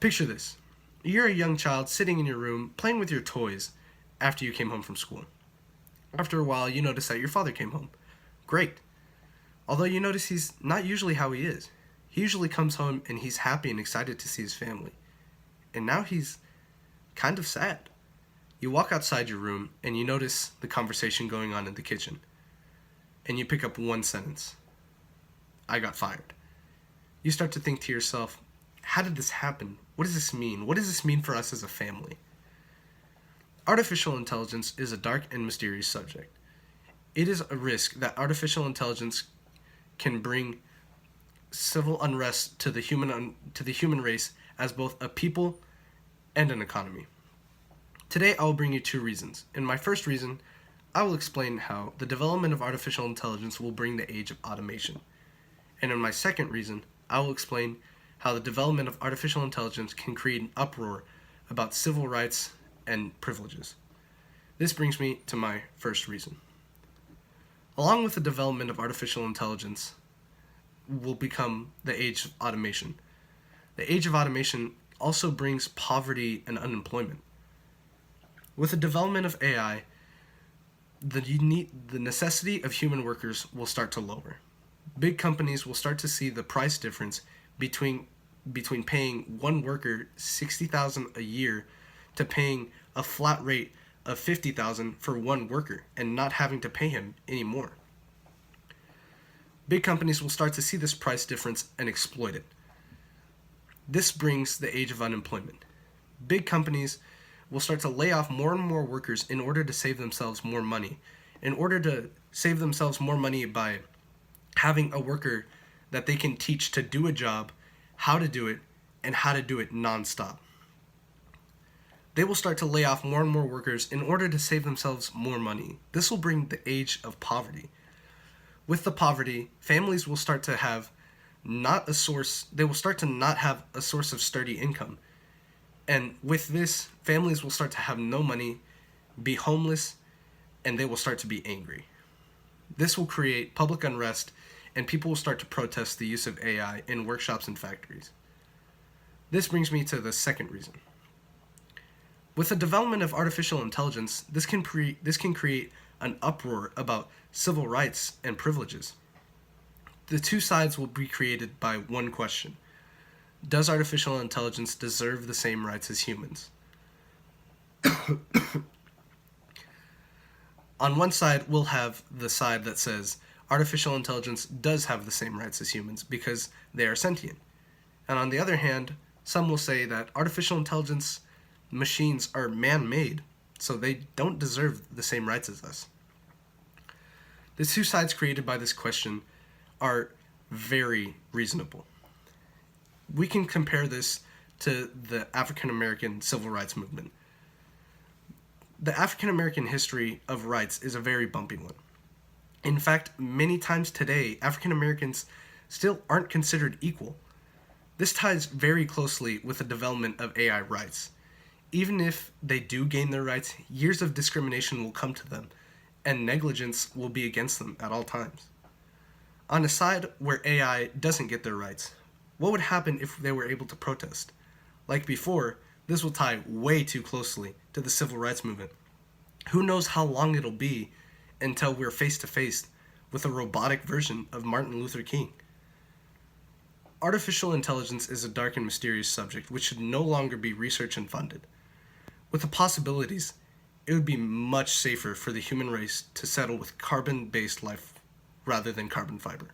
Picture this. You're a young child sitting in your room playing with your toys after you came home from school. After a while, you notice that your father came home. Great. Although you notice he's not usually how he is. He usually comes home and he's happy and excited to see his family. And now he's kind of sad. You walk outside your room and you notice the conversation going on in the kitchen. And you pick up one sentence. I got fired. You start to think to yourself, how did this happen? What does this mean? What does this mean for us as a family? Artificial intelligence is a dark and mysterious subject. It is a risk that artificial intelligence can bring civil unrest to the human race as both a people and an economy. Today I will bring you two reasons. In my first reason, I will explain how the development of artificial intelligence will bring the age of automation. And in my second reason, I will explain how the development of artificial intelligence can create an uproar about civil rights and privileges. This brings me to my first reason. Along with the development of artificial intelligence will become the age of automation. The age of automation also brings poverty and unemployment. With the development of AI, the necessity of human workers will start to lower. Big companies will start to see the price difference between paying one worker $60,000 a year to paying a flat rate of $50,000 for one worker and not having to pay him anymore. Big companies will start to see this price difference and exploit it. This brings the age of unemployment. Big companies will start to lay off more and more workers in order to save themselves more money. In order to save themselves more money by having a worker that they can teach to do a job, how to do it, and how to do it nonstop. They will start to lay off more and more workers in order to save themselves more money. This will bring the age of poverty. With the poverty, families will start to have not a source of sturdy income. And with this, families will start to have no money, be homeless, and they will start to be angry. This will create public unrest, and people will start to protest the use of AI in workshops and factories. This brings me to the second reason. With the development of artificial intelligence, this can create an uproar about civil rights and privileges. The two sides will be created by one question. Does artificial intelligence deserve the same rights as humans? On one side, we'll have the side that says artificial intelligence does have the same rights as humans because they are sentient. And on the other hand, some will say that artificial intelligence machines are man-made, so they don't deserve the same rights as us. The two sides created by this question are very reasonable. We can compare this to the African American civil rights movement. The African American history of rights is a very bumpy one. In fact, many times today, African Americans still aren't considered equal. This ties very closely with the development of AI rights. Even if they do gain their rights, years of discrimination will come to them, and negligence will be against them at all times. On a side where AI doesn't get their rights, what would happen if they were able to protest? Like before, this will tie way too closely to the civil rights movement. Who knows how long it'll be until we're face to face with a robotic version of Martin Luther King. Artificial intelligence is a dark and mysterious subject which should no longer be researched and funded. With the possibilities, it would be much safer for the human race to settle with carbon-based life rather than carbon fiber.